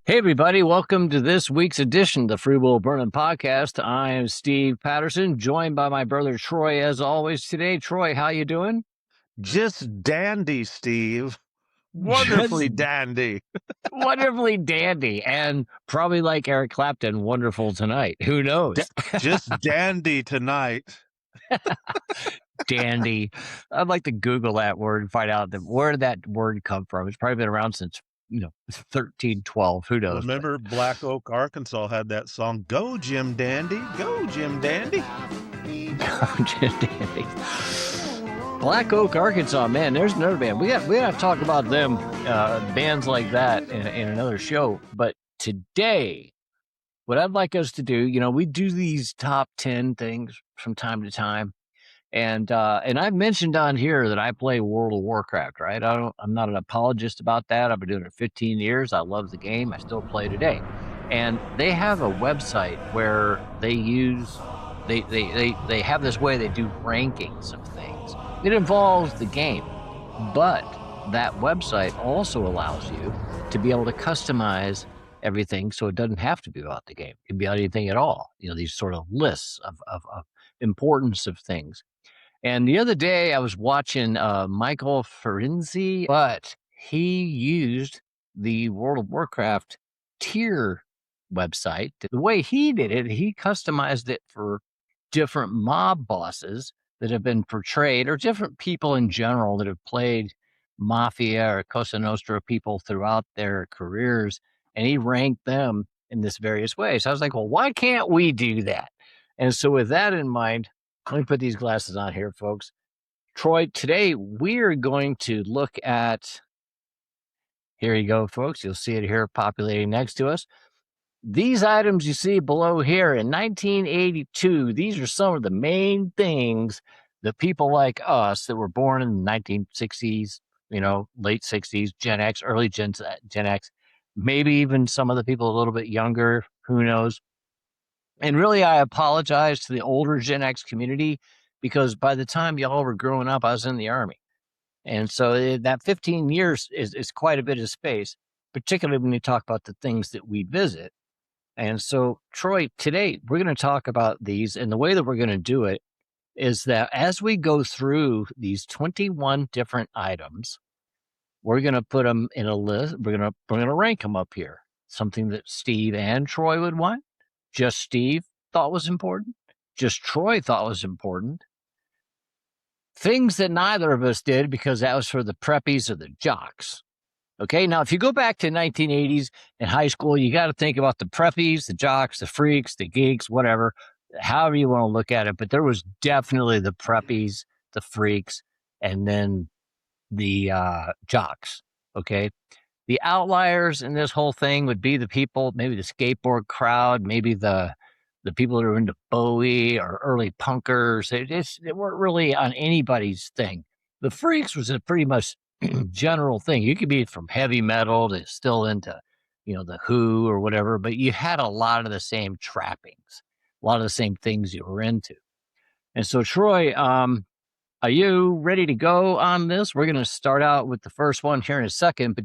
Hey, everybody. Welcome to this week's edition of the Will Burnin Podcast. I am Steve Patterson, joined by my brother Troy, as always. Today, Troy, how you doing? Just dandy, Steve. Wonderfully dandy. Wonderfully dandy. And probably like Eric Clapton, wonderful tonight. Who knows? Just dandy tonight. Dandy. I'd like to Google that word and find out where did that word come from. It's probably been around since 1312. Who knows? Remember Black Oak, Arkansas had that song, Go Jim Dandy, Go Jim Dandy. Go Jim Dandy. Black Oak, Arkansas, man, there's another band. We got to talk about them, bands like that in another show. But today, what I'd like us to do, we do these top 10 things from time to time. And I've mentioned on here that I play World of Warcraft, right? I'm not an apologist about that. I've been doing it 15 years. I love the game. I still play today. And they have a website where they have this way they do rankings of things. It involves the game, but that website also allows you to be able to customize everything so it doesn't have to be about the game. It can be about anything at all. These sort of lists of importance of things. And the other day I was watching Michael Ferenzi, but he used the World of Warcraft tier website. The way he did it, he customized it for different mob bosses that have been portrayed, or different people in general that have played Mafia or Cosa Nostra people throughout their careers. And he ranked them in this various ways. So I was like, well, why can't we do that? And so with that in mind, let me put these glasses on here, folks. Troy, today we are going to look at, here you go, folks. You'll see it here populating next to us. These items you see below here in 1982, these are some of the main things that people like us that were born in the 1960s, late 60s, Gen X, early Gen X, maybe even some of the people a little bit younger, who knows. And really, I apologize to the older Gen X community, because by the time y'all were growing up, I was in the Army. And so that 15 years is quite a bit of space, particularly when you talk about the things that we visit. And so, Troy, today we're going to talk about these. And the way that we're going to do it is that as we go through these 21 different items, we're going to put them in a list. We're going to rank them up here. Something that Steve and Troy would want. Just Steve thought was important. Just Troy thought was important. Things that neither of us did, because that was for the preppies or the jocks. Okay, now if you go back to 1980s in high school, you got to think about the preppies, the jocks, the freaks, the geeks, whatever, however you want to look at it. But there was definitely the preppies, the freaks, and then the jocks. Okay. The outliers in this whole thing would be the people, maybe the skateboard crowd, maybe the people that are into Bowie or early punkers. They weren't really on anybody's thing. The freaks was a pretty much general thing. You could be from heavy metal to still into, the Who or whatever, but you had a lot of the same trappings, a lot of the same things you were into. And so, Troy, are you ready to go on this? We're going to start out with the first one here in a second, but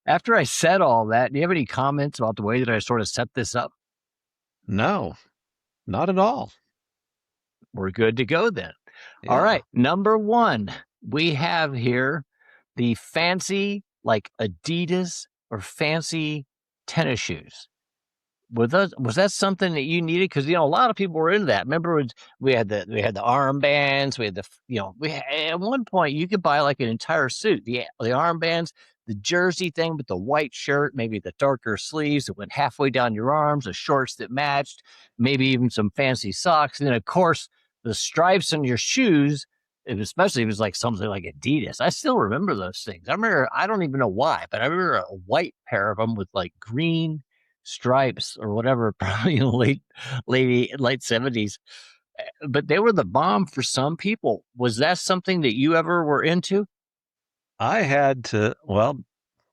after I said all that, do you have any comments about the way that I sort of set this up? No, not at all. We're good to go then. Yeah. All right. Number one, we have here the fancy, like Adidas or fancy tennis shoes. Was that something that you needed? Because, a lot of people were into that. Remember, we had the armbands. We had at one point you could buy like an entire suit, the armbands, the jersey thing with the white shirt, maybe the darker sleeves that went halfway down your arms, the shorts that matched, maybe even some fancy socks. And then, of course, the stripes on your shoes, especially if it was like something like Adidas. I still remember those things. I don't even know why, but I remember a white pair of them with like green stripes or whatever, probably in the late 70s. But they were the bomb for some people. Was that something that you ever were into? I had to,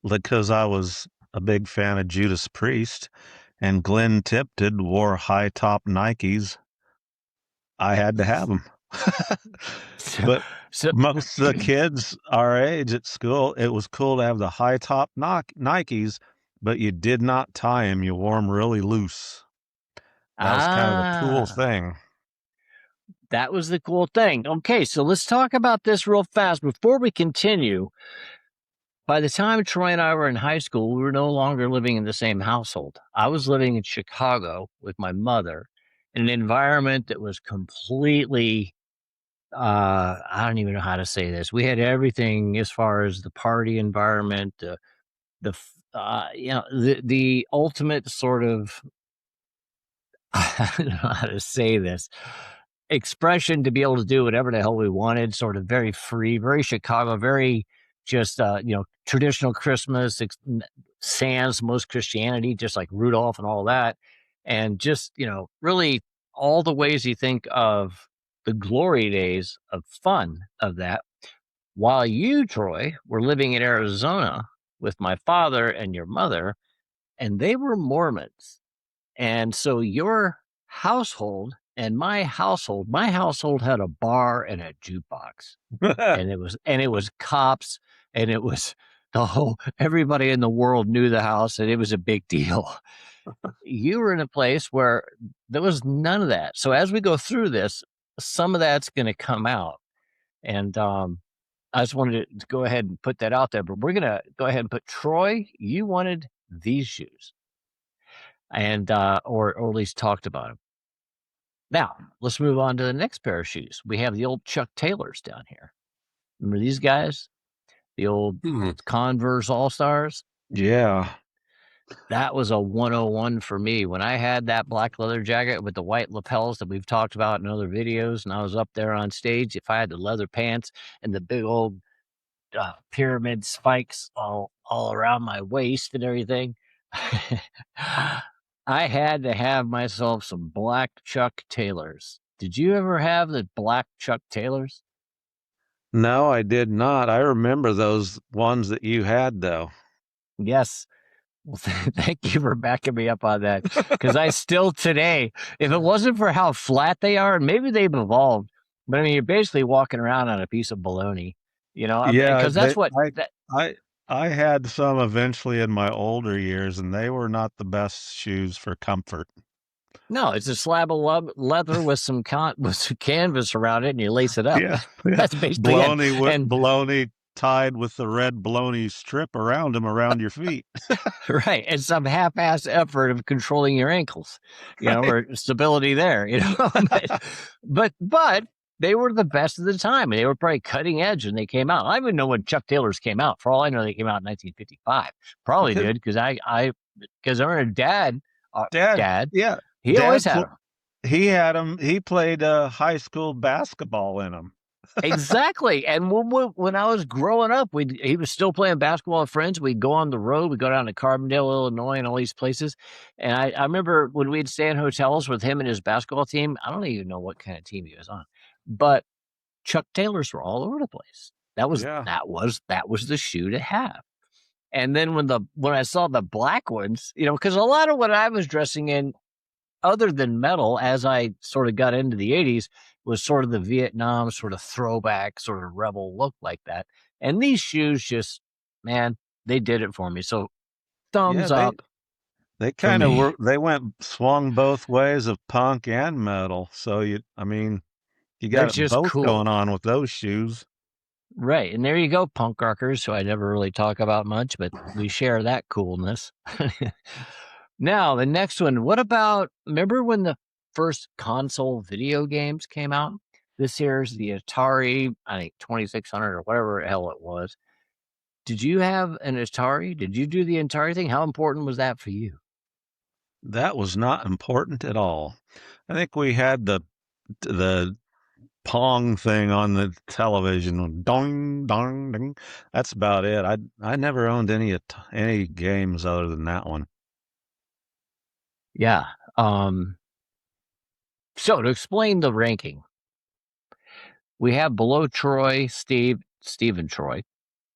because I was a big fan of Judas Priest and Glenn Tipton wore high top Nikes. I had to have them. But most of the kids our age at school, it was cool to have the high top Nikes but you did not tie him. You wore him really loose. That was kind of a cool thing. That was the cool thing. Okay, so let's talk about this real fast before we continue. By the time Troy and I were in high school, we were no longer living in the same household. I was living in Chicago with my mother in an environment that was completely, I don't even know how to say this. We had everything as far as the party environment, the ultimate sort of, I don't know how to say this, expression to be able to do whatever the hell we wanted, sort of very free, very Chicago, very just, traditional Christmas, sans most Christianity, just like Rudolph and all that. And just, really all the ways you think of the glory days of fun of that. While you, Troy, were living in Arizona with my father and your mother, and they were Mormons. And so your household and my household had a bar and a jukebox. and it was cops, and it was everybody in the world knew the house, and it was a big deal. You were in a place where there was none of that. So as we go through this, some of that's going to come out. And I just wanted to go ahead and put that out there, but we're going to go ahead and put Troy, you wanted these shoes, and or at least talked about them. Now, let's move on to the next pair of shoes. We have the old Chuck Taylors down here. Remember these guys? The old Converse All-Stars? Yeah. That was a 101 for me. When I had that black leather jacket with the white lapels that we've talked about in other videos, and I was up there on stage, if I had the leather pants and the big old pyramid spikes all around my waist and everything, I had to have myself some black Chuck Taylors. Did you ever have the black Chuck Taylors? No, I did not. I remember those ones that you had, though. Yes. Well, thank you for backing me up on that, because I still today, if it wasn't for how flat they are, and maybe they've evolved, but I mean, you're basically walking around on a piece of baloney, Yeah, because that's what I had some eventually in my older years, and they were not the best shoes for comfort. No, it's a slab of leather with some canvas around it, and you lace it up. Yeah, That's basically baloney baloney tied with the red baloney strip around them around your feet. Right, and some half-ass effort of controlling your ankles, or stability there, but they were the best of the time, and they were probably cutting edge when they came out. I don't even know when Chuck Taylors came out. For all I know, they came out in 1955. Probably did, because because our dad, yeah, he always had them. He had them. He played high school basketball in them. Exactly. And when I was growing up, he was still playing basketball with friends. We'd go on the road. We'd go down to Carbondale, Illinois, and all these places. And I remember when we'd stay in hotels with him and his basketball team. I don't even know what kind of team he was on, but Chuck Taylors were all over the place. That was the shoe to have. And then when I saw the black ones, because a lot of what I was dressing in, other than metal, as I sort of got into the 80s, was sort of the Vietnam sort of throwback, sort of rebel look like that. And these shoes just, man, they did it for me. So thumbs up. They kind of swung both ways of punk and metal. So you got both cool. going on with those shoes. Right. And there you go, punk rockers, who I never really talk about much, but we share that coolness. Now, the next one, remember when the first console video games came out? This here's the Atari, I think 2600 or whatever the hell it was. Did you have an Atari? Did you do the Atari thing? How important was that for you? That was not important at all. I think we had the Pong thing on the television. Dong, dong, ding. That's about it. I never owned any games other than that one. Yeah. So to explain the ranking, we have below Troy, Steve and Troy.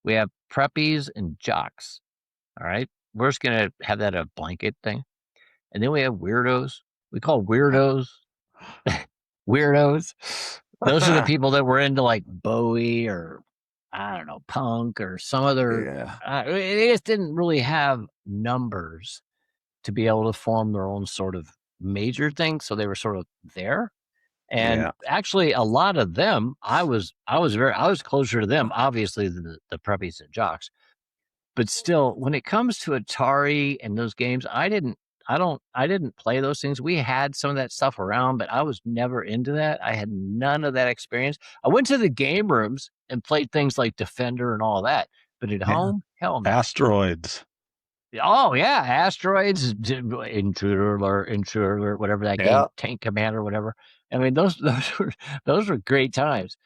We have preppies and jocks. All right. We're just going to have that a blanket thing. And then we have weirdos. We call weirdos weirdos. Those are the people that were into like Bowie or, I don't know, punk or some other. They just didn't really have numbers to be able to form their own sort of major thing. So they were sort of there. And Yeah. actually, a lot of them, I was closer to them, obviously, than the preppies and jocks. But still, when it comes to Atari and those games, I didn't play those things. We had some of that stuff around, but I was never into that. I had none of that experience. I went to the game rooms and played things like Defender and all that, but at Yeah. home, hell no. Asteroids. Oh yeah, Asteroids, Intruder Alert, whatever that game, Tank Commander, whatever. I mean, those were great times.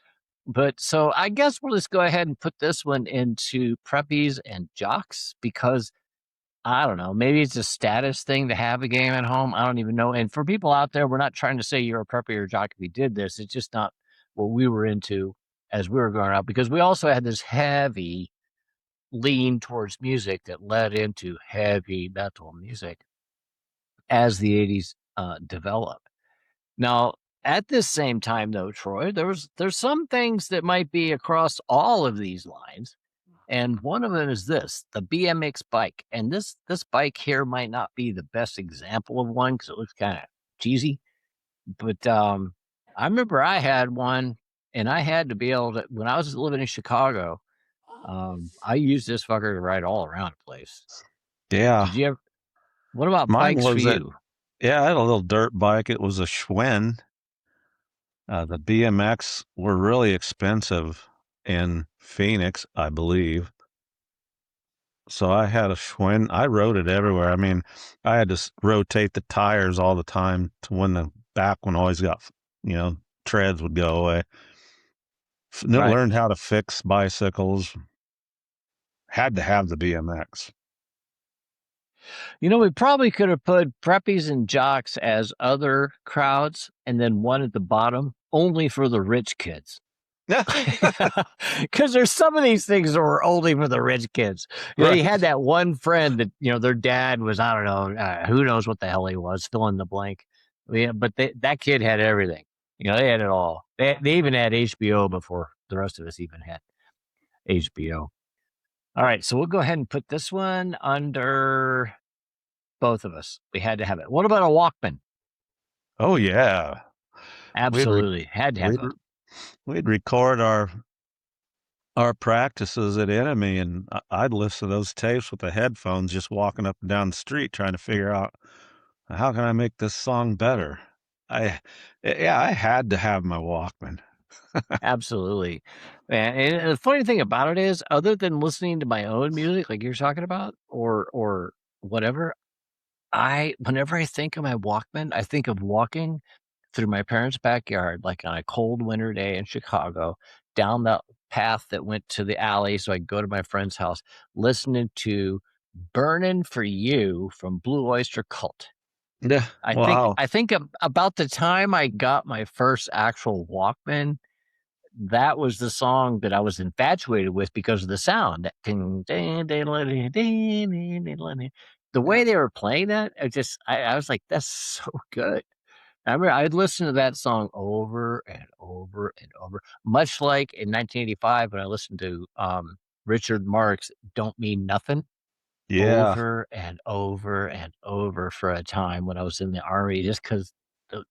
But so I guess we'll just go ahead and put this one into preppies and jocks because I don't know, maybe it's a status thing to have a game at home. I don't even know. And for people out there, we're not trying to say you're a preppy or a jock if you did this. It's just not what we were into as we were growing up because we also had this heavy lean towards music that led into heavy metal music as the 80s developed. Now, at this same time, though, Troy, there's some things that might be across all of these lines. And one of them is this, the BMX bike. And this bike here might not be the best example of one because it looks kind of cheesy. But I remember I had one and I had to be able to, when I was living in Chicago, I used this fucker to ride all around the place. Yeah. Did you ever? What about Mine bikes for was you? Yeah, I had a little dirt bike. It was a Schwinn. The BMX were really expensive in Phoenix, I believe. So I had a Schwinn. I rode it everywhere. I mean, I had to rotate the tires all the time to when the back one always got, treads would go away. Right. Learned how to fix bicycles. Had to have the BMX. We probably could have put preppies and jocks as other crowds and then one at the bottom only for the rich kids. Because there's some of these things that were only for the rich kids. Right. You had that one friend that, their dad was, I don't know, who knows what the hell he was, fill in the blank. Yeah, but that kid had everything. They had it all. They even had HBO before the rest of us even had HBO. All right, so we'll go ahead and put this one under both of us. We had to have it. What about a Walkman? Oh, yeah. Absolutely. Had to have it. We'd record our practices at Enemy, and I'd listen to those tapes with the headphones just walking up and down the street trying to figure out how can I make this song better. I had to have my Walkman. Absolutely. And the funny thing about it is, other than listening to my own music, like you're talking about, or whatever, whenever I think of my Walkman, I think of walking through my parents' backyard, like on a cold winter day in Chicago, down the path that went to the alley so I could go to my friend's house, listening to Burnin' for You from Blue Oyster Cult. Yeah. I think about the time I got my first actual Walkman, that was the song that I was infatuated with because of the sound. The way they were playing that, I was like, that's so good. I remember I'd listen to that song over and over and over, much like in 1985 when I listened to Richard Marx, Don't Mean Nothing, over and over and over for a time when I was in the Army, just because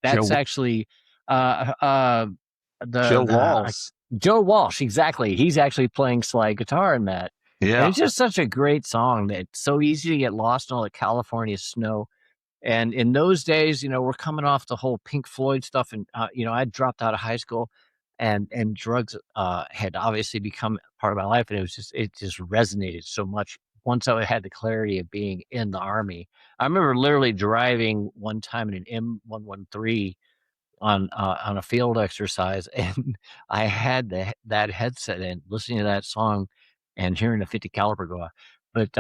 that's actually Joe Walsh. Joe Walsh, exactly. He's actually playing slide guitar in that. Yeah. And it's just such a great song that it's so easy to get lost in all the California snow. And in those days, we're coming off the whole Pink Floyd stuff. And, I dropped out of high school and drugs had obviously become part of my life. And it just resonated so much once I had the clarity of being in the Army. I remember literally driving one time in an M113 on a field exercise, and I had that headset in, listening to that song and hearing a 50 caliber go off. But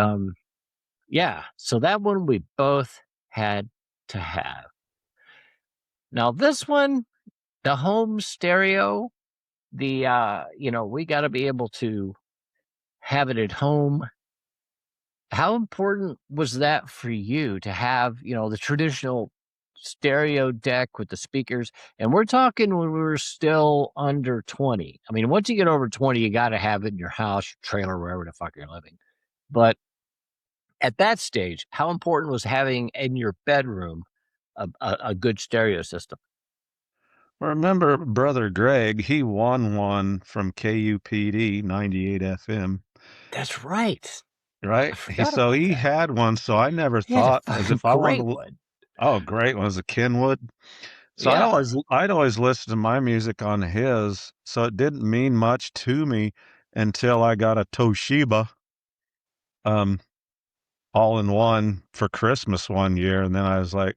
yeah, so that one we both had to have. Now this one, the home stereo, we got to be able to have it at home. How important was that for you to have, the traditional stereo deck with the speakers? And we're talking when we were still under 20. I mean, once you get over 20, you got to have it in your house, your trailer, wherever the fuck you're living. But At that stage, how important was having in your bedroom a good stereo system? Remember Brother Greg, he won one from KUPD 98 FM, That's right. I right? forgot So about he that. had one, so I never He had a thought as fucking if I wanted great to. one. Oh, great one was a Kenwood. So Yeah. I'd always listen to my music on his, so it didn't mean much to me until I got a Toshiba um all in one for Christmas one year, and then I was like,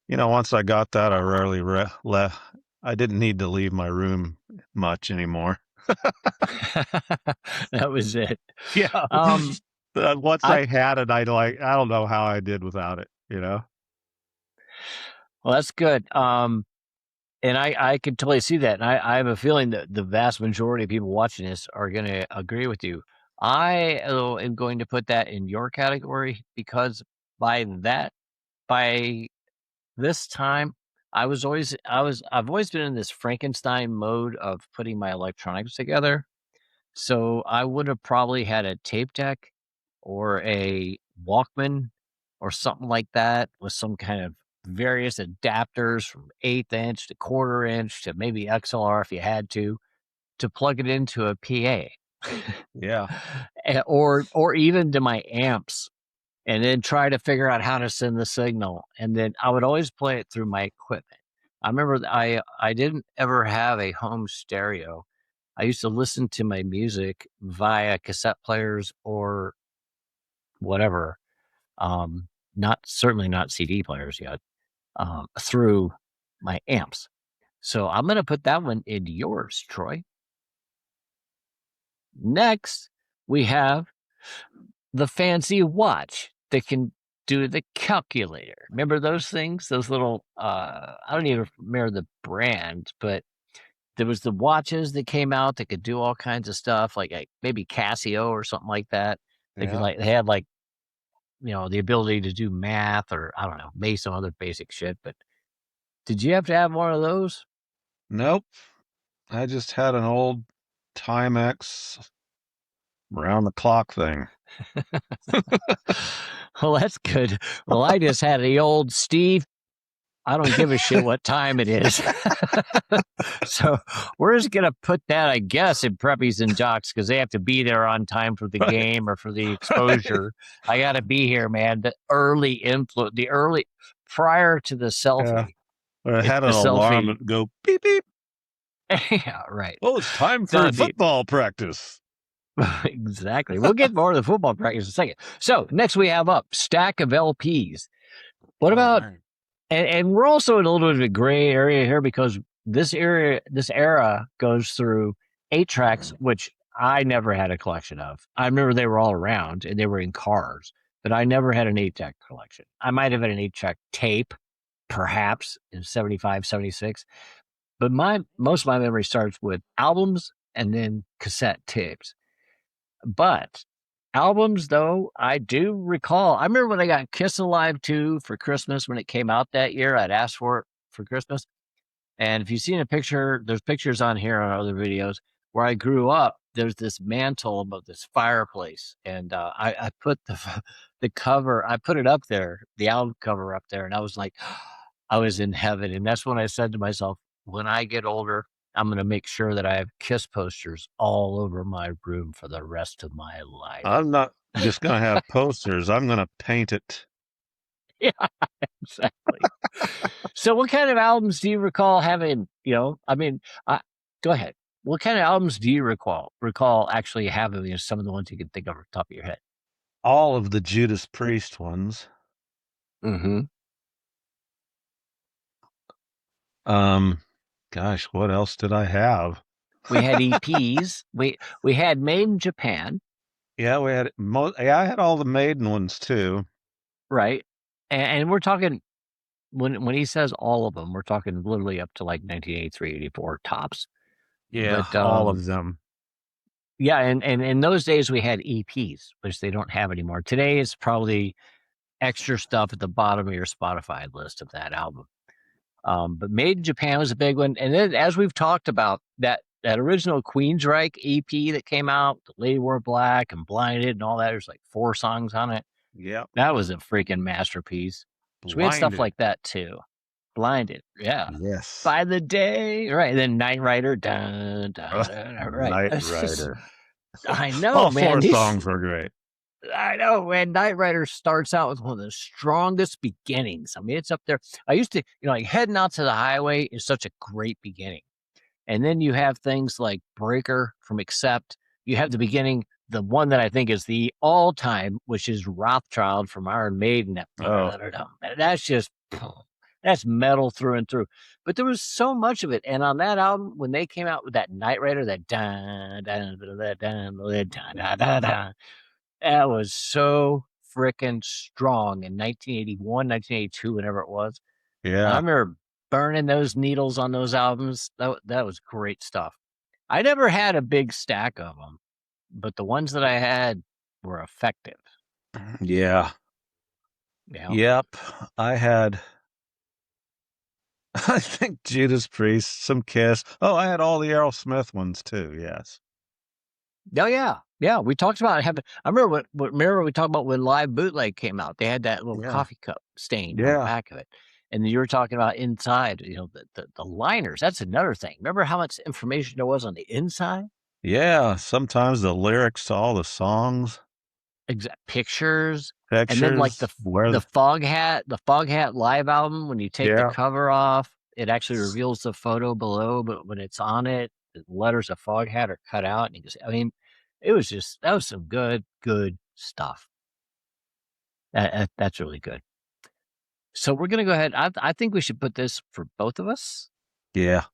once I got that, I rarely left. I didn't need to leave my room much anymore. That was it. Yeah. Um, Once I I had it, I don't know how I did without it. well, that's good. And I can totally see that. And I have a feeling that the vast majority of people watching this are going to agree with you. I am going to put that in your category because by this time, I've always been in this Frankenstein mode of putting my electronics together. So I would have probably had a tape deck or a Walkman or something like that with some kind of various adapters from 1/8 inch to 1/4 inch to maybe XLR if you had to plug it into a PA. Yeah. Or even to my amps and then try to figure out how to send the signal. And then I would always play it through my equipment. I remember I didn't ever have a home stereo. I used to listen to my music via cassette players or whatever. Certainly not CD players yet, through my amps. So I'm going to put that one into yours, Troy. Next, we have the fancy watch that can do the calculator. Remember those things? Those little, I don't even remember the brand, but there was the watches that came out that could do all kinds of stuff, like maybe Casio or something like that. Yeah. They had like, the ability to do math or I don't know, maybe some other basic shit. But did you have to have one of those? Nope. I just had an old Timex round the clock thing. Well, that's good. Well, I just had the old Steve. I don't give a shit what time it is. So we're just going to put that, I guess, in preppies and jocks because they have to be there on time for the game or for the exposure. I got to be here, man. The early prior to the Yeah. selfie. I had The an alarm selfie. that go beep beep. Yeah, right. Oh, it's time for Sound deep. football practice. Exactly. We'll get more to the football practice in a second. So next we have up stack of LPs. What about, man. and we're also in a little bit of a gray area here because this era goes through 8 tracks, which I never had a collection of. I remember they were all around and they were in cars, but I never had an 8-track collection. I might have had an 8-track tape, perhaps in 75, 76. But most of my memory starts with albums and then cassette tapes. But albums, though, I do recall. I remember when I got Kiss Alive 2 for Christmas when it came out that year. I'd asked for it for Christmas. And if you've seen a picture, there's pictures on here on other videos where I grew up. There's this mantle above this fireplace. And I put the cover, I put it up there, the album cover up there. And I was like, I was in heaven. And that's when I said to myself, when I get older, I'm going to make sure that I have Kiss posters all over my room for the rest of my life. I'm not just going to have posters. I'm going to paint it. Yeah, exactly. So what kind of albums do you recall having, go ahead. What kind of albums do you recall actually having, some of the ones you can think of off the top of your head? All of the Judas Priest ones. Mm-hmm. Gosh, what else did I have? We had EPs. we had Made in Japan. Yeah, we had I had all the Maiden ones too. Right. And we're talking when he says all of them, we're talking literally up to like 1983, 84 tops. Yeah, But all of them. yeah, and in those days we had EPs, which they don't have anymore. Today it's probably extra stuff at the bottom of your Spotify list of that album. But Made in Japan was a big one. And then as we've talked about, that original Queensryche EP that came out, The Lady Wore Black and Blinded and all that, there's like 4 songs on it. Yep. That was a freaking masterpiece. So we had stuff Blinded. like that too. Blinded. Yeah. Yes. By the day. Right. And then Night Rider. Dun, dun, dun, right. Night It's just- Rider. I know, All man. four These- songs were great. I know, man. Night Rider starts out with one of the strongest beginnings. I mean, it's up there. I used to, like heading out to the highway is such a great beginning. And then you have things like Breaker from Accept. You have the beginning, the one that I think is the all-time, which is Rothschild from Iron Maiden. That's just, that's metal through and through. But there was so much of it. And on that album, when they came out with that Night Rider, that that was so freaking strong in 1981, 1982, whenever it was. Yeah. I remember burning those needles on those albums. That was great stuff. I never had a big stack of them, but the ones that I had were effective. Yeah. Yeah. Yep. I had, I think Judas Priest, some Kiss. Oh, I had all the Aerosmith ones too. Yes. Oh yeah. Yeah. We talked about having, I remember remember we talked about when Live Bootleg came out, they had that little coffee cup stain on the back of it. And you were talking about inside, the liners. That's another thing. Remember how much information there was on the inside? Yeah. Sometimes the lyrics to all the songs. Exact pictures. And then like the Fog Hat live album, when you take the cover off, it actually reveals the photo below, but when it's on it, the letters of Fog Hat are cut out. And that was some good stuff. That's really good. So we're going to go ahead. I think we should put this for both of us. Yeah.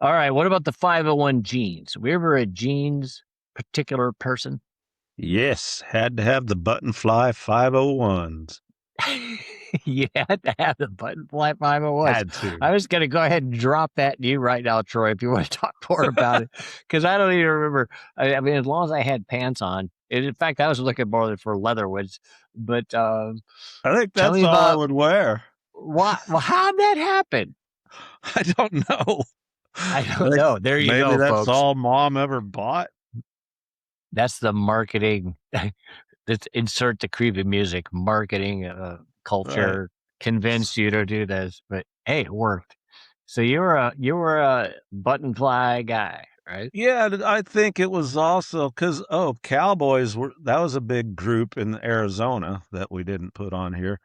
All right. What about the 501 jeans? We ever a jeans particular person? Yes. Had to have the Buttonfly 501s. You had to have the Buttonfly 501s. Had to. I was going to go ahead and drop that to you right now, Troy, if you want to talk more about it. Because I don't even remember. I mean, as long as I had pants on. In fact, I was looking more for Leatherwoods. But I think that's all I would wear. What? Well, how'd that happen? I don't know. I don't know. There you go, Maybe that's folks. all Mom ever bought. That's the marketing. Let's insert the creepy music. Marketing culture convinced you to do this, but hey, it worked. So you were a Buttonfly guy, right? Yeah, I think it was also because Cowboys that was a big group in Arizona that we didn't put on here,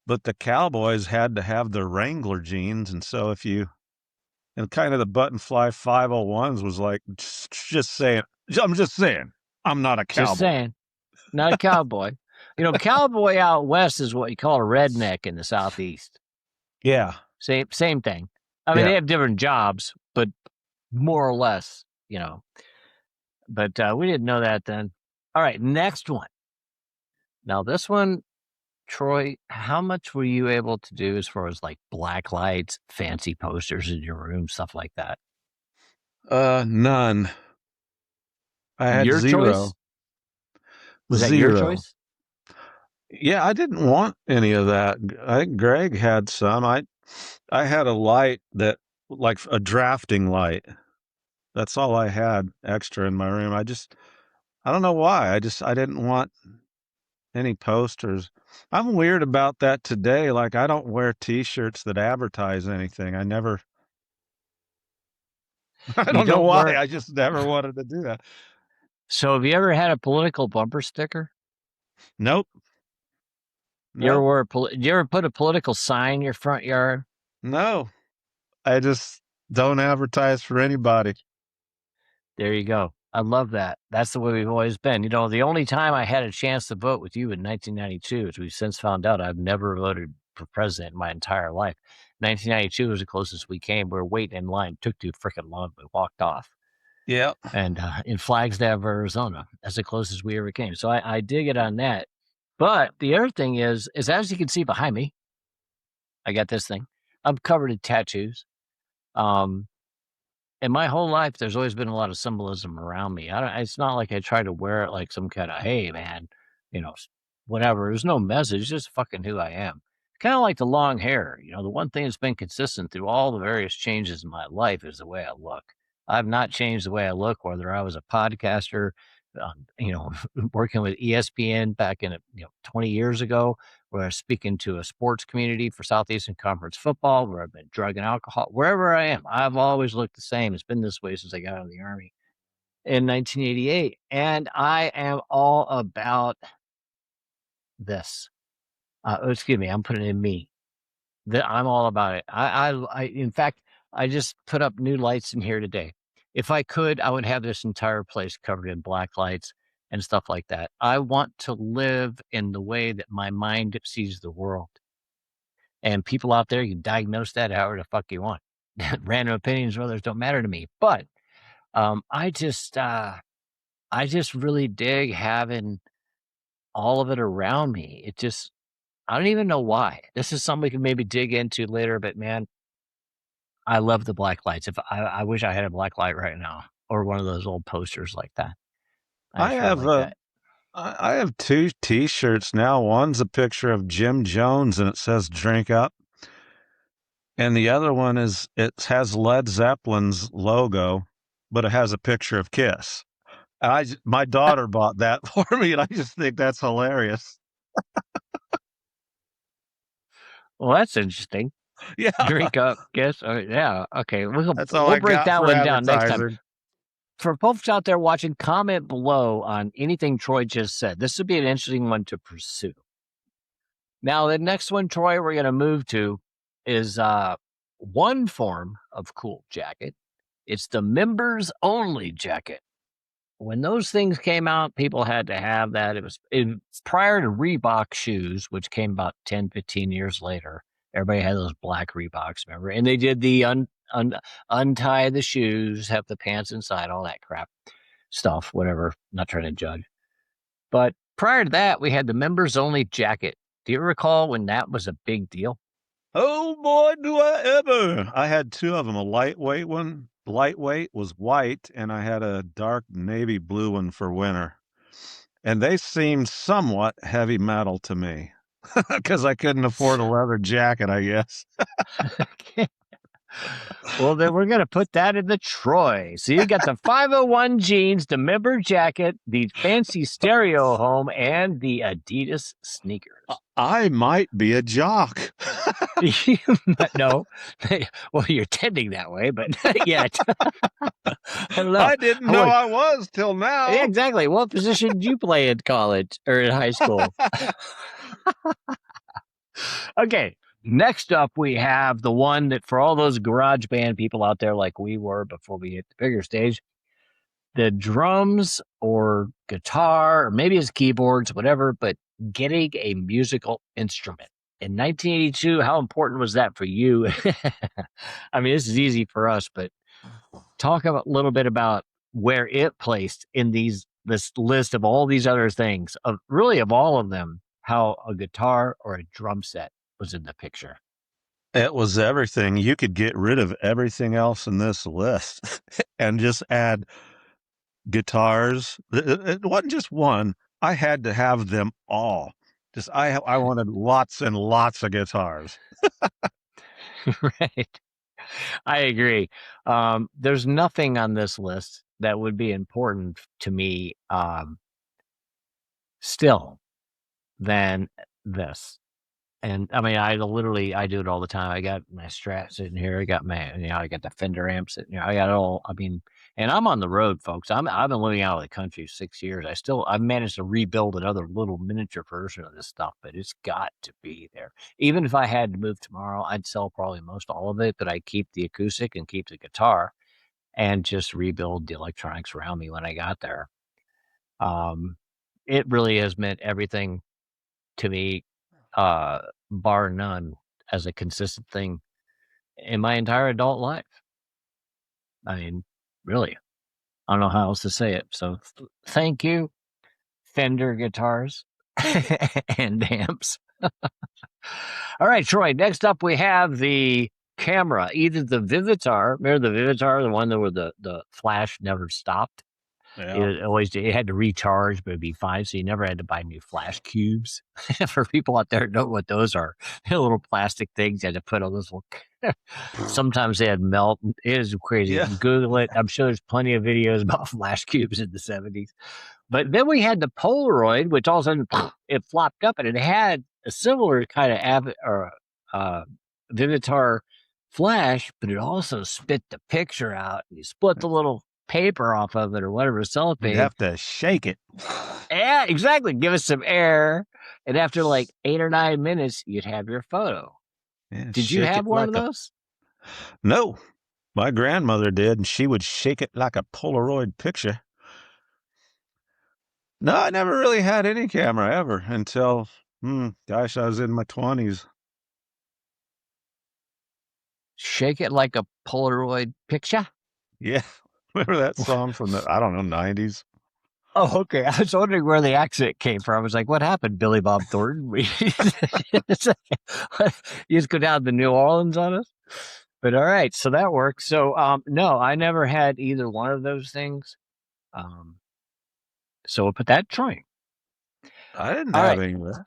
but the Cowboys had to have the Wrangler jeans, and so and kind of the Buttonfly 501s was like just saying, I'm not a cowboy. Just saying, not a cowboy. Cowboy out west is what you call a redneck in the Southeast. Yeah. Same thing. I mean, they have different jobs, but more or less, But we didn't know that then. All right, next one. Now, this one, Troy, how much were you able to do as far as like black lights, fancy posters in your room, stuff like that? None. I had your zero. Choice? Was that your choice? Yeah, I didn't want any of that. I think Greg had some. I had a light that, like a drafting light. That's all I had extra in my room. I don't know why. I didn't want any posters. I'm weird about that today. Like, I don't wear T-shirts that advertise anything. I don't know why. I just never wanted to do that. So have you ever had a political bumper sticker? Nope. You ever put a political sign in your front yard? No. I just don't advertise for anybody. There you go. I love that. That's the way we've always been. The only time I had a chance to vote with you in 1992, as we've since found out, I've never voted for president in my entire life. 1992 was the closest we came. We were waiting in line. It took too freaking long. We walked off. Yeah. And in Flagstaff, Arizona, that's the closest we ever came. So I dig it on that. But the other thing is as you can see behind me, I got this thing. I'm covered in tattoos. In my whole life, there's always been a lot of symbolism around me. It's not like I try to wear it like some kind of, hey, man, whatever. There's no message. It's just fucking who I am. Kind of like the long hair. The one thing that's been consistent through all the various changes in my life is the way I look. I've not changed the way I look, whether I was a podcaster, working with ESPN back in 20 years ago, where I was speaking to a sports community for Southeastern Conference football, where I've been drug and alcohol, wherever I am, I've always looked the same. It's been this way since I got out of the Army in 1988, and I am all about this. Excuse me, I'm putting in me. I'm all about it. In fact, I just put up new lights in here today. If I could, I would have this entire place covered in black lights and stuff like that. I want to live in the way that my mind sees the world. And people out there, you can diagnose that however the fuck you want. Random opinions, others don't matter to me. But I just really dig having all of it around me. I don't even know why. This is something we can maybe dig into later, but man, I love the black lights. I wish I had a black light right now, or one of those old posters like that. I just really have like that. I have 2 T-shirts now. One's a picture of Jim Jones, and it says "Drink Up," and the other one has Led Zeppelin's logo, but it has a picture of Kiss. My daughter bought that for me, and I just think that's hilarious. Well, that's interesting. Yeah, Drink up, guess. Yeah, okay. that's all We'll I break got that for one down next time. advertising. For folks out there watching, comment below on anything Troy just said. This would be an interesting one to pursue. Now, the next one, Troy, we're going to move to is one form of cool jacket. It's the members only jacket. When those things came out, people had to have that. It was prior to Reebok shoes, which came about 10, 15 years later. Everybody had those black Reeboks, remember? And they did the untie the shoes, have the pants inside, all that crap stuff, whatever. Not trying to judge. But prior to that, we had the members only jacket. Do you recall when that was a big deal? Oh boy, do I ever! I had 2 of them. A lightweight one. Lightweight was white, and I had a dark navy blue one for winter. And they seemed somewhat heavy metal to me because I couldn't afford a leather jacket, I guess. Well, then we're going to put that in the Troy. So you got the 501 jeans, the member jacket, the fancy stereo home, and the Adidas sneakers. I might be a jock. No. Well, you're tending that way, but not yet. I don't know. I didn't know I was till now. Yeah, exactly. What position did you play in college or in high school? Okay. Next up, we have the one that for all those garage band people out there like we were before we hit the bigger stage, the drums or guitar, or maybe it's keyboards, whatever, but getting a musical instrument. In 1982, how important was that for you? I mean, this is easy for us, but talk a little bit about where it placed in this list of all these other things, of all of them, how a guitar or a drum set was in the picture. It was everything. You could get rid of everything else in this list and just add guitars. It wasn't just one. I had to have them all. I wanted lots and lots of guitars. Right. I agree. There's nothing on this list that would be important to me still than this. And I mean, I do it all the time. I got my Strat sitting here. I got I got the Fender amp sitting here. I got it all. I mean, and I'm on the road, folks. I've been living out of the country 6 years. I've managed to rebuild another little miniature version of this stuff, but it's got to be there. Even if I had to move tomorrow, I'd sell probably most all of it, but I keep the acoustic and keep the guitar and just rebuild the electronics around me when I got there. It really has meant everything to me, bar none, as a consistent thing in my entire adult life. I mean, really, I don't know how else to say it. So thank you, Fender guitars and amps. All right, Troy, next up we have the camera, either the Vivitar, remember the Vivitar, the one that where the flash never stopped, It had to recharge, but it'd be fine. So you never had to buy new flash cubes. For people out there who know what those are, they're little plastic things you had to put on those little. Sometimes they had melt. It is crazy. Yeah. Google it. I'm sure there's plenty of videos about flash cubes in the 70s. But then we had the Polaroid, which all of a sudden it flopped up, and it had a similar kind of Vivitar flash, but it also spit the picture out. You split the little paper off of it or whatever, cellophane. You'd have to shake it. Yeah, exactly. Give it some air. And after like 8 or 9 minutes, you'd have your photo. Yeah, Did you have one of those? No. My grandmother did, and she would shake it like a Polaroid picture. No, I never really had any camera ever until, I was in my 20s. Shake it like a Polaroid picture? Yeah. Remember that song from the, 90s? Oh, okay. I was wondering where the accent came from. I was like, what happened, Billy Bob Thornton? You just go down to New Orleans on us? But all right, so that works. So no, I never had either one of those things. So we'll put that trying. I didn't have any of that.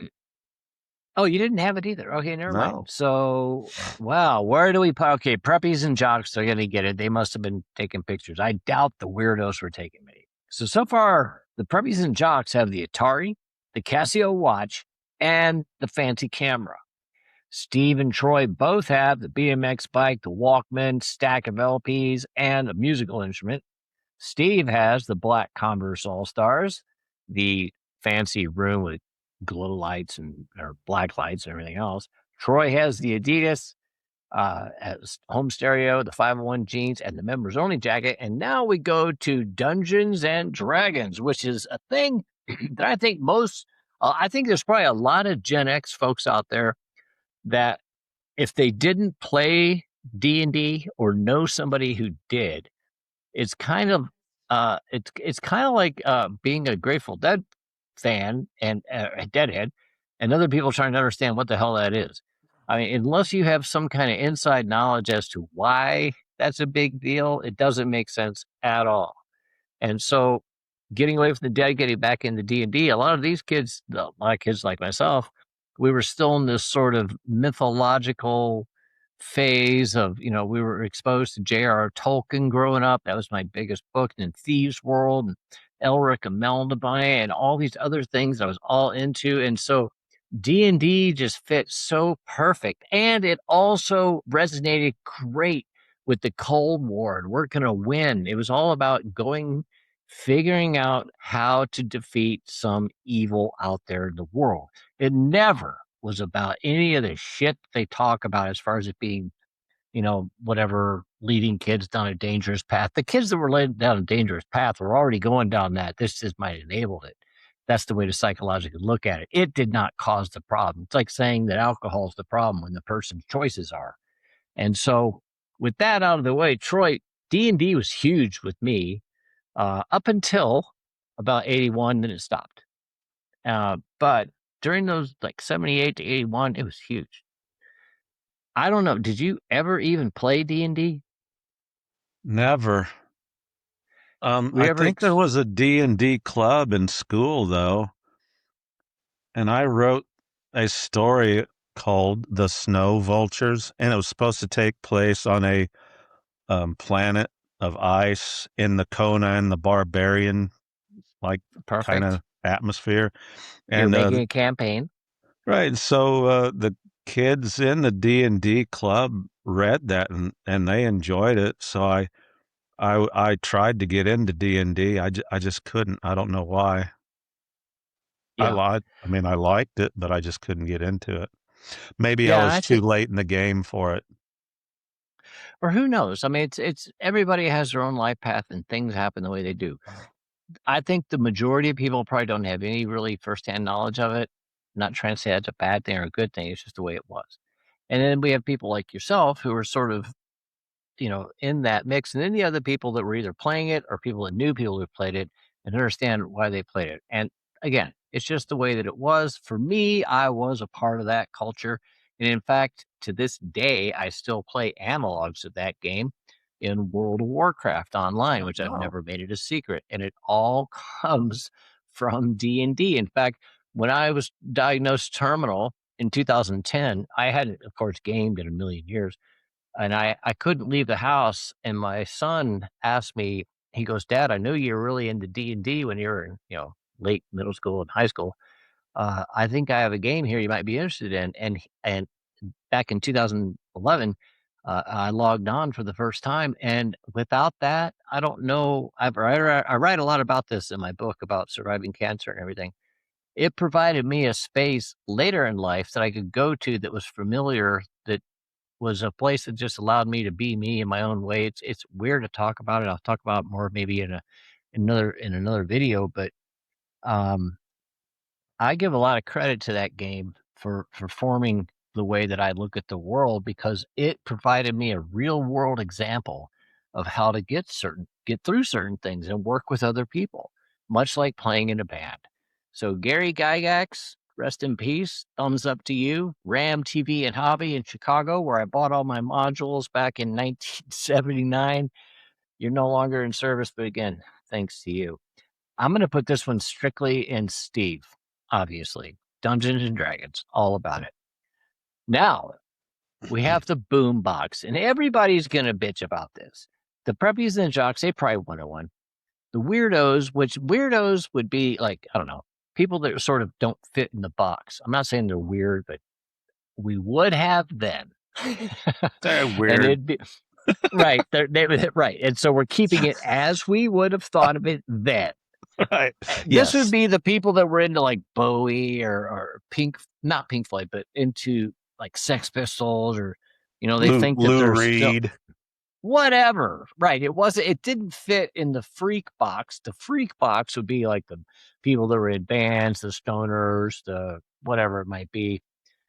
Oh, you didn't have it either. Okay, never No. mind. So, wow, where do we put? Okay, preppies and jocks are going to get it. They must have been taking pictures. I doubt the weirdos were taking many. So far, the preppies and jocks have the Atari, the Casio watch, and the fancy camera. Steve and Troy both have the BMX bike, the Walkman, stack of LPs, and a musical instrument. Steve has the black Converse All-Stars, the fancy room with glow lights or black lights and everything else. Troy has the Adidas as home stereo, the 501 jeans, and the members only jacket. And now we go to Dungeons and Dragons, which is a thing that I think I think there's probably a lot of Gen X folks out there that if they didn't play D&D or know somebody who did, it's kind of it's kind of like being a Grateful Dead fan and a Deadhead, and other people trying to understand what the hell that is. I mean, unless you have some kind of inside knowledge as to why that's a big deal, it doesn't make sense at all. And so, getting away from the dead, getting back into D&D, a lot of these kids, a lot of kids like myself, we were still in this sort of mythological phase of, we were exposed to J.R.R. Tolkien growing up. That was my biggest book. And Thieves' World and Elric and Melniboné and all these other things I was all into. And so D&D just fit so perfect. And it also resonated great with the Cold War and we're going to win. It was all about figuring out how to defeat some evil out there in the world. It never was about any of the shit they talk about as far as it being, whatever, leading kids down a dangerous path. The kids that were led down a dangerous path were already going down that. This just might have enabled it. That's the way to psychologically look at it. It did not cause the problem. It's like saying that alcohol is the problem when the person's choices are. And so with that out of the way, Troy, D&D was huge with me up until about 81, then it stopped. But during those like 78 to 81, it was huge. I don't know. Did you ever even play D&D? Never. I think there was a D&D club in school, though. And I wrote a story called The Snow Vultures, and it was supposed to take place on a planet of ice in the Conan the Barbarian, like kind of atmosphere. And you're making a campaign. Right. So the kids in the D&D club read that and they enjoyed it. So I tried to get into D&D. I just couldn't. I don't know why. Yeah. I liked it, but I just couldn't get into it. Maybe I was too late in the game for it. Or who knows? I mean, it's everybody has their own life path and things happen the way they do. I think the majority of people probably don't have any really firsthand knowledge of it. I'm not trying to say that's a bad thing or a good thing. It's just the way it was. And then we have people like yourself who are sort of, in that mix. And then the other people that were either playing it or people that knew people who played it and understand why they played it. And again, it's just the way that it was. For me, I was a part of that culture. And in fact, to this day, I still play analogs of that game. in World of Warcraft online, which I've never made it a secret. And it all comes from D&D. In fact, when I was diagnosed terminal in 2010, I hadn't, of course, gamed in a million years. And I couldn't leave the house. And my son asked me, he goes, Dad, I knew you were really into D&D when you were in, late middle school and high school. I think I have a game here you might be interested in. And back in 2011, I logged on for the first time. And without that, I don't know. I write a lot about this in my book about surviving cancer and everything. It provided me a space later in life that I could go to that was familiar, that was a place that just allowed me to be me in my own way. It's weird to talk about it. I'll talk about it more maybe in another video, but I give a lot of credit to that game for forming the way that I look at the world, because it provided me a real world example of how to get through certain things and work with other people, much like playing in a band. So Gary Gygax, rest in peace. Thumbs up to you. Ram TV and Hobby in Chicago, where I bought all my modules back in 1979. You're no longer in service, but again, thanks to you. I'm going to put this one strictly in Steve, obviously. Dungeons and Dragons, all about it. Now, we have the boom box, and everybody's going to bitch about this. The preppies and the jocks, they probably 101. The weirdos, which weirdos would be like, I don't know, people that sort of don't fit in the box. I'm not saying they're weird, but we would have them. They're weird. And it'd be, right. Right. And so we're keeping it as we would have thought of it then. Right. This would be the people that were into like Bowie or not Pink Floyd, but into like Sex Pistols, or, they think that Lou they're Reed. still, whatever. Right. It didn't fit in the freak box. The freak box would be like the people that were in bands, the stoners, the whatever it might be.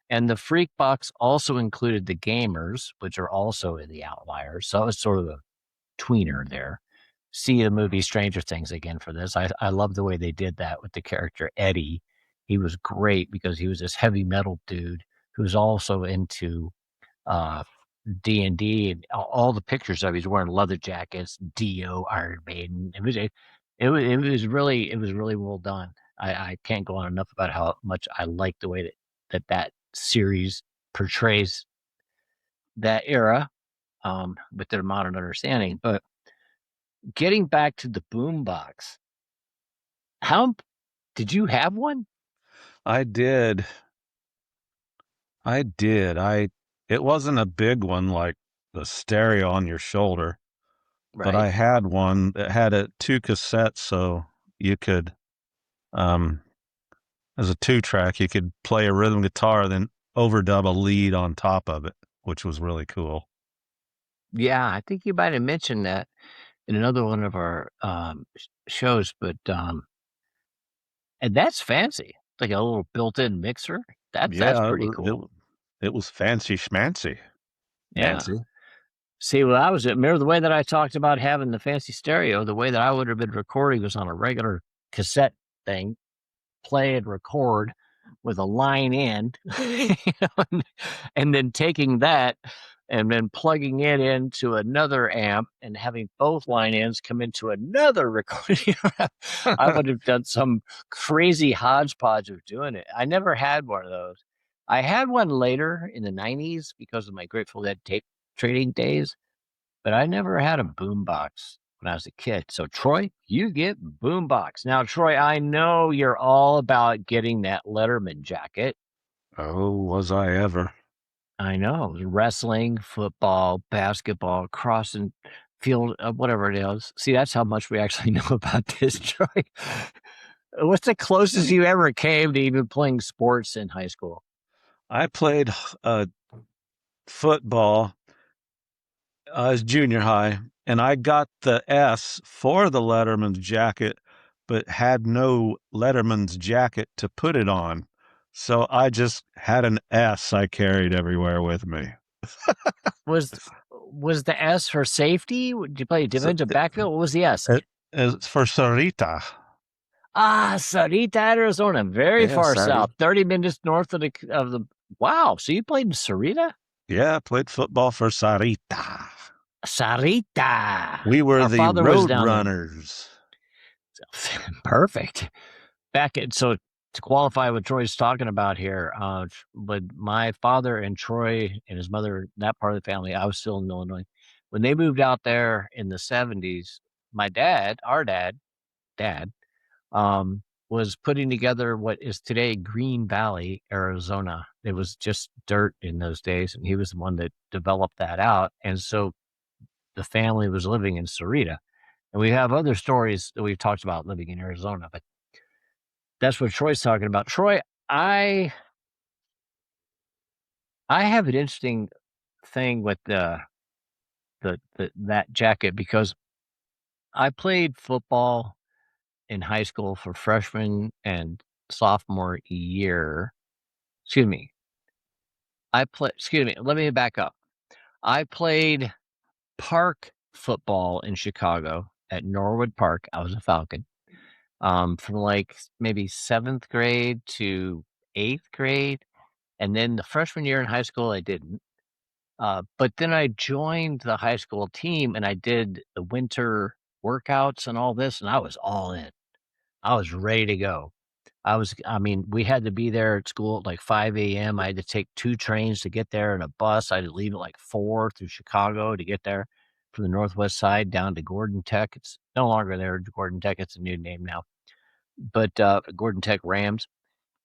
And the freak box also included the gamers, which are also in the outliers. So it was sort of a tweener there. See the movie Stranger Things again for this. I love the way they did that with the character Eddie. He was great because he was this heavy metal dude who's also into D&D, and all the pictures of he's wearing leather jackets, Dio, Iron Maiden. It was really well done. I can't go on enough about how much I like the way that series portrays that era with their modern understanding. But getting back to the boombox, how did you have one? I did. It wasn't a big one like the stereo on your shoulder, Right. but I had one that had two cassettes, so you could, as a 2-track, you could play a rhythm guitar, then overdub a lead on top of it, which was really cool. Yeah, I think you might have mentioned that in another one of our shows, but and that's fancy, like a little built-in mixer. That's pretty cool. It was fancy schmancy. Yeah. Fancy. See, well, remember the way that I talked about having the fancy stereo, the way that I would have been recording was on a regular cassette thing, play and record with a line in, and then taking that and then plugging it into another amp and having both line ins come into another recording. I would have done some crazy hodgepodge of doing it. I never had one of those. I had one later in the 90s because of my Grateful Dead tape trading days, but I never had a boombox when I was a kid. So, Troy, you get boombox. Now, Troy, I know you're all about getting that Letterman jacket. Oh, was I ever. I know. Wrestling, football, basketball, crossing field, whatever it is. See, that's how much we actually know about this, Troy. What's the closest you ever came to even playing sports in high school? I played football as junior high, and I got the S for the Letterman's jacket, but had no Letterman's jacket to put it on. So I just had an S I carried everywhere with me. Was the S for safety? Did you play defensive backfield? What was the S? It's for Sarita. Ah, Sarita, Arizona, very far south, 30 minutes north of the. Wow, so you played in Sarita? Yeah, I played football for Sarita. Sarita. We were Our the father was road down there. runners. Perfect. So to qualify what Troy's talking about here, with my father and Troy and his mother, that part of the family, I was still in Illinois. When they moved out there in the 70s, my dad, our dad, was putting together what is today Green Valley, Arizona. It was just dirt in those days, and he was the one that developed that out. And so the family was living in Sarita. And we have other stories that we've talked about living in Arizona, but that's what Troy's talking about. Troy, I have an interesting thing with that jacket because I played football in high school for freshman and sophomore year. Excuse me. Let me back up. I played park football in Chicago at Norwood Park. I was a Falcon. From like maybe 7th grade to 8th grade. And then the freshman year in high school, I didn't. But then I joined the high school team and I did the winter workouts and all this, and I was all in. I was ready to go. We had to be there at school at like 5 a.m. I had to take 2 trains to get there and a bus. I had to leave at like 4 through Chicago to get there from the Northwest side down to Gordon Tech. It's no longer there, Gordon Tech. It's a new name now. But Gordon Tech Rams.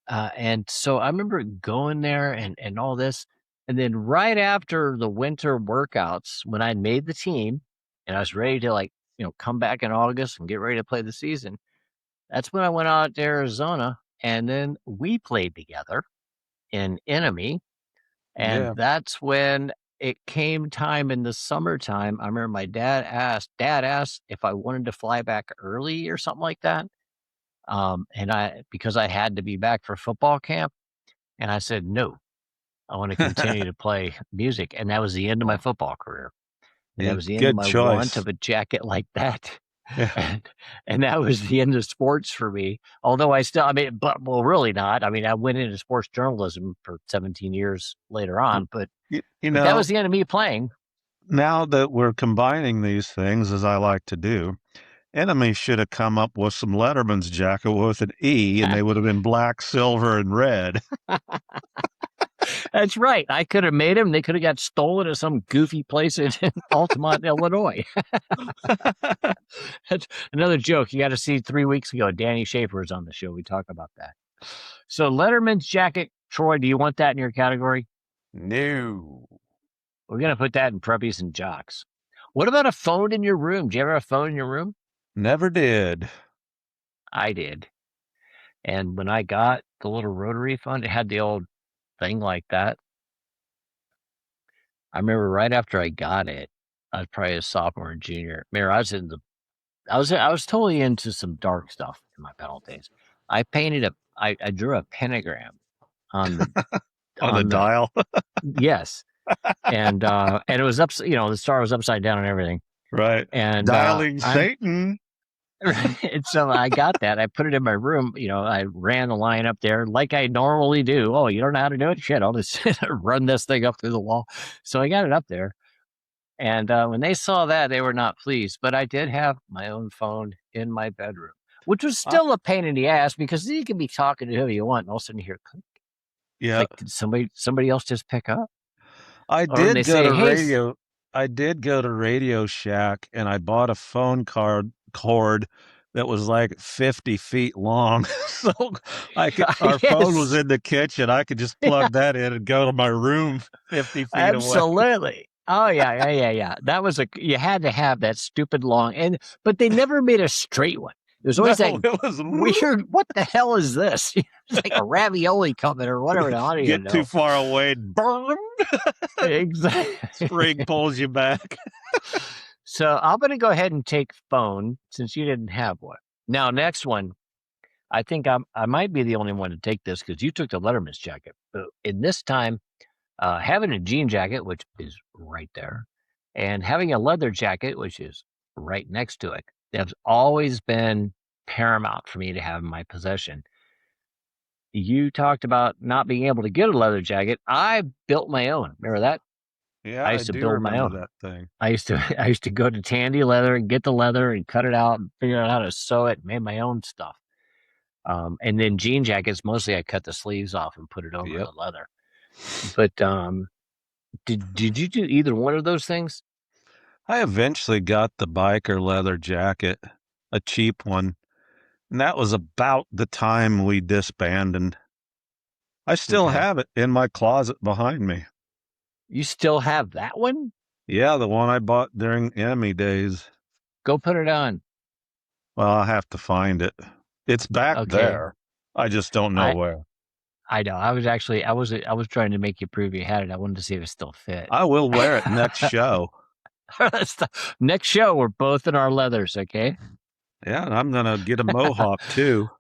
And so I remember going there and all this. And then right after the winter workouts, when I made the team and I was ready to come back in August and get ready to play the season, that's when I went out to Arizona and then we played together in Enemy. And that's when it came time in the summertime. I remember my dad asked if I wanted to fly back early or something like that. Because I had to be back for football camp. And I said, no, I want to continue to play music. And that was the end of my football career. And that was the end of my want of a jacket like that. Yeah. And that was the end of sports for me. Although really not. I mean, I went into sports journalism for 17 years later on, but that was the end of me playing. Now that we're combining these things, as I like to do, Enemy should have come up with some Letterman's jacket with an E, and they would have been black, silver, and red. That's right. I could have made them. They could have got stolen at some goofy place in Altamont, Illinois. That's another joke. You got to see 3 weeks ago. Danny Schaefer was on the show. We talk about that. So Letterman's jacket, Troy, do you want that in your category? No. We're going to put that in preppies and jocks. What about a phone in your room? Do you ever have a phone in your room? Never did. I did. And when I got the little rotary phone, it had the old thing like that. I remember right after I got it, I was probably a sophomore and junior. I was totally into some dark stuff in my pedal days. I drew a pentagram on the on the dial. Yes. And it was the star was upside down and everything. Right. And dialing Satan. And so I got that. I put it in my room. I ran the line up there like I normally do. Oh, you don't know how to do it? Shit, I'll just run this thing up through the wall. So I got it up there. And when they saw that, they were not pleased. But I did have my own phone in my bedroom, which was still a pain in the ass because you can be talking to whoever you want, and all of a sudden you hear click. Yeah. Like, did somebody else just pick up? I did go to Radio Shack and I bought a phone cord that was like 50 feet long. So our phone was in the kitchen. I could just plug that in and go to my room 50 feet away. Absolutely. Oh yeah. That was you had to have that stupid long but they never made a straight one. There's always it was weird. What the hell is this? It's like a ravioli coming or whatever. Get too far away and burn. Exactly. Spring pulls you back. So I'm going to go ahead and take phone since you didn't have one. Now, next one, I think I might be the only one to take this because you took the Letterman's jacket. But in this time, having a jean jacket, which is right there, and having a leather jacket, which is right next to it, that's always been paramount for me to have in my possession. You talked about not being able to get a leather jacket. I built my own. Remember that? Yeah, I I used to do build my remember own. that thing. I used to go to Tandy Leather and get the leather and cut it out and figure out how to sew it and made my own stuff. And then jean jackets, mostly I cut the sleeves off and put it over Yep. the leather. But did you do either one of those things? I eventually got the biker leather jacket, a cheap one, and that was about the time we disbanded. I still Okay. have it in my closet behind me. You still have that one? Yeah, the one I bought during Emmy days. Go put it on. Well, I'll have to find it. It's back Okay. there. I just don't know I where. I know. I was trying to make you prove you had it. I wanted to see if it still fit. I will wear it next show. Next show, we're both in our leathers, okay? Yeah, and I'm going to get a mohawk too.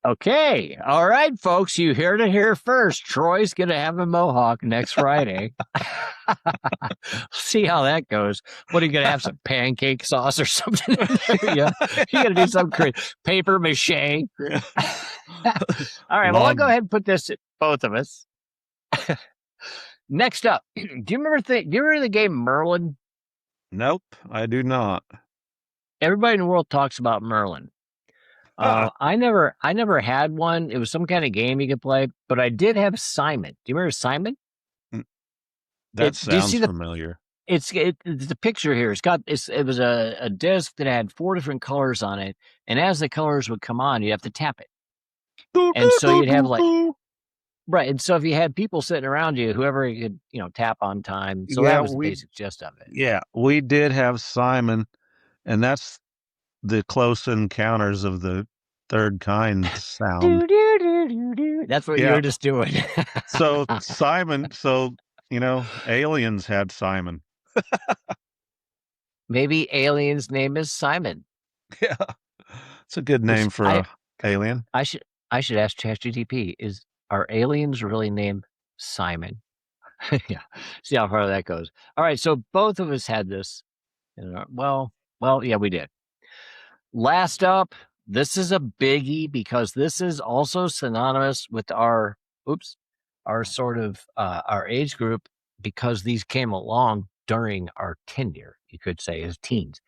Okay. All right, folks. You heard it here first. Troy's going to have a mohawk next Friday. See how that goes. What are you going to have? Some pancake sauce or something? Yeah. You got to do some paper mache. All right. Well, I'll go ahead and put this at both of us. Next up, do you remember the game Merlin? Nope, I do not. Everybody in the world talks about Merlin. I never had one. It was some kind of game you could play, but I did have Simon. Do you remember Simon? That Do you sounds see familiar. It's the picture here. It was a disc that had 4 different colors on it, and as the colors would come on, you'd have to tap it. And so you'd have right. And so if you had people sitting around you, whoever you could, tap on time. So that was the basic gist of it. Yeah, we did have Simon, and that's the Close Encounters of the Third Kind sound. That's what you were just doing. So Simon, aliens had Simon. Maybe Alien's name is Simon. Yeah, it's a good name for an alien. I should ask ChatGPT, are aliens really named Simon? Yeah. See how far that goes. All right. So both of us had this. Well, yeah, we did. Last up, this is a biggie because this is also synonymous with our sort of our age group, because these came along during our tenure, you could say, as teens.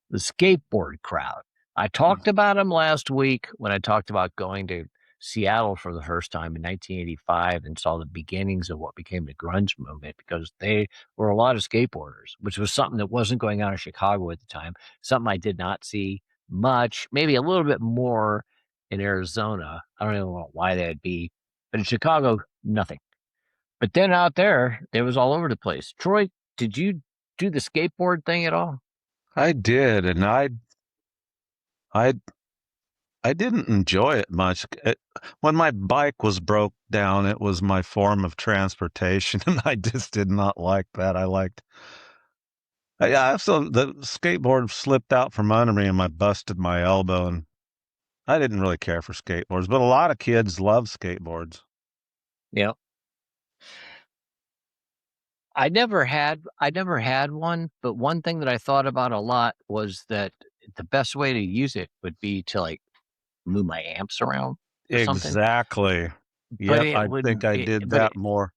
The skateboard crowd. I talked about them last week when I talked about going to Seattle for the first time in 1985 and saw the beginnings of what became the grunge movement, because they were a lot of skateboarders, which was something that wasn't going on in Chicago at the time, something I did not see much, maybe a little bit more in Arizona. I don't even know why that'd be, but in Chicago, nothing. But then out there, it was all over the place. Troy, did you do the skateboard thing at all? I did, and I didn't enjoy it much. When my bike was broke down, it was my form of transportation, and I just did not like that. So the skateboard slipped out from under me, and I busted my elbow, and I didn't really care for skateboards, but a lot of kids love skateboards. Yeah. I never had one, but one thing that I thought about a lot was that the best way to use it would be to move my amps around or something. Exactly. Yeah, I think I did that more.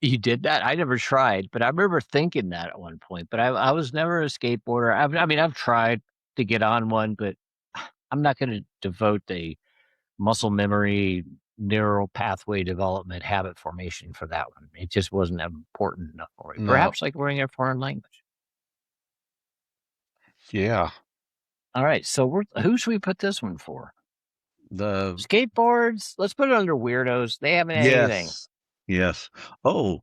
You did that? I never tried, but I remember thinking that at one point. But I was never a skateboarder. I've tried to get on one, but I'm not going to devote the muscle memory, neural pathway development, habit formation for that one. It just wasn't important enough for me. No. Perhaps like learning a foreign language. Yeah. All right. So who should we put this one for? The skateboards. Let's put it under weirdos. They haven't had anything. Yes. Oh,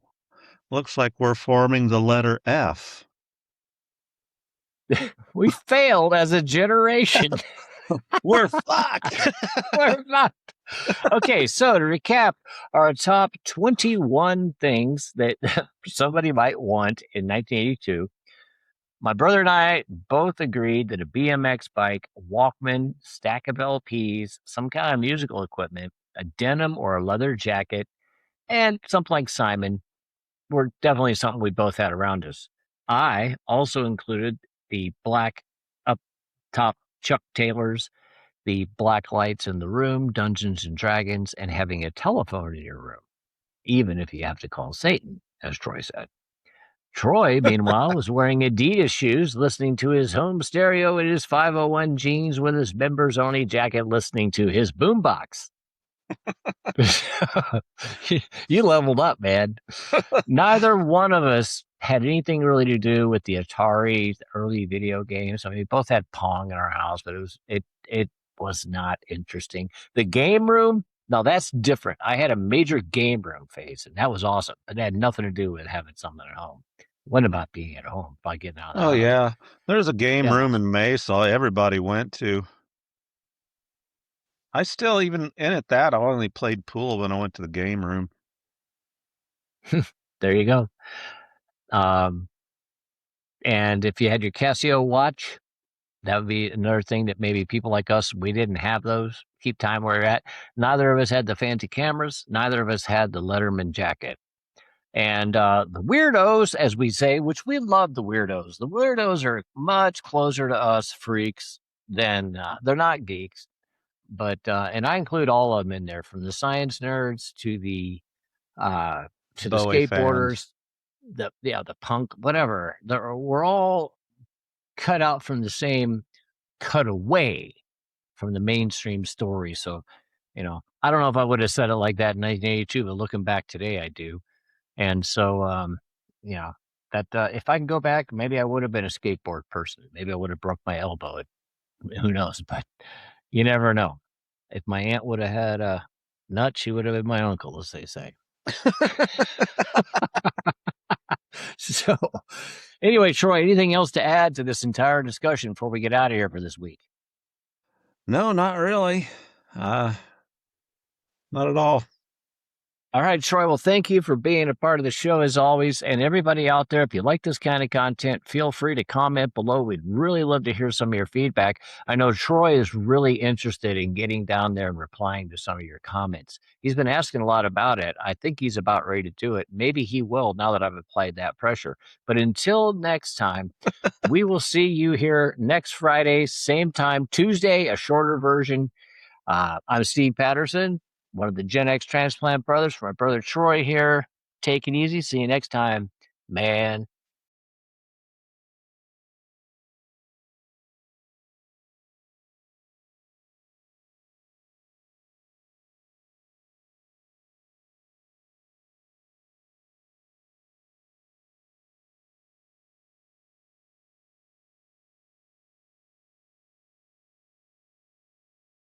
looks like we're forming the letter F. We failed as a generation. We're fucked. We're fucked. Okay, so to recap, our top 21 things that somebody might want in 1982. My brother and I both agreed that a BMX bike, Walkman, stack of LPs, some kind of musical equipment, a denim or a leather jacket, and something like Simon were definitely something we both had around us. I also included the black up top Chuck Taylors, the black lights in the room, Dungeons and Dragons, and having a telephone in your room, even if you have to call Satan. as Troy said. Troy, meanwhile, was wearing Adidas shoes, listening to his home stereo in his 501 jeans with his members-only jacket, listening to his boombox. You leveled up, man. Neither one of us had anything really to do with the Atari early video games. I mean, we both had Pong in our house, but it was not interesting. The game room, no, that's different. I had a major game room phase, and that was awesome. But it had nothing to do with having something at home. It wasn't about being at home, by getting out of the house. Yeah. There's a game room in Mesa everybody went to. I still, even in at that, I only played pool when I went to the game room. There you go. And if you had your Casio watch, that would be another thing that maybe people like us, we didn't have those. Keep time where you're at. Neither of us had the fancy cameras. Neither of us had the Letterman jacket. And the weirdos, as we say, which we love the weirdos. The weirdos are much closer to us freaks than they're not geeks. But and I include all of them in there, from the science nerds to the skateboarders, fans. the punk, whatever. We're all cut out from the same, cut away from the mainstream story. So, I don't know if I would have said it like that in 1982, but looking back today, I do. And so, that if I can go back, maybe I would have been a skateboard person. Maybe I would have broke my elbow. Who knows? But you never know. If my aunt would have had a nut, she would have been my uncle, as they say. So, anyway, Troy, anything else to add to this entire discussion before we get out of here for this week? No, not really. Not at all. All right, Troy. Well, thank you for being a part of the show as always. And everybody out there, if you like this kind of content, feel free to comment below. We'd really love to hear some of your feedback. I know Troy is really interested in getting down there and replying to some of your comments. He's been asking a lot about it. I think he's about ready to do it. Maybe he will, now that I've applied that pressure. But until next time, we will see you here next Friday, same time, Tuesday, a shorter version. I'm Steve Patterson, one of the Gen X Transplant Brothers, for my brother Troy here. Take it easy. See you next time, man.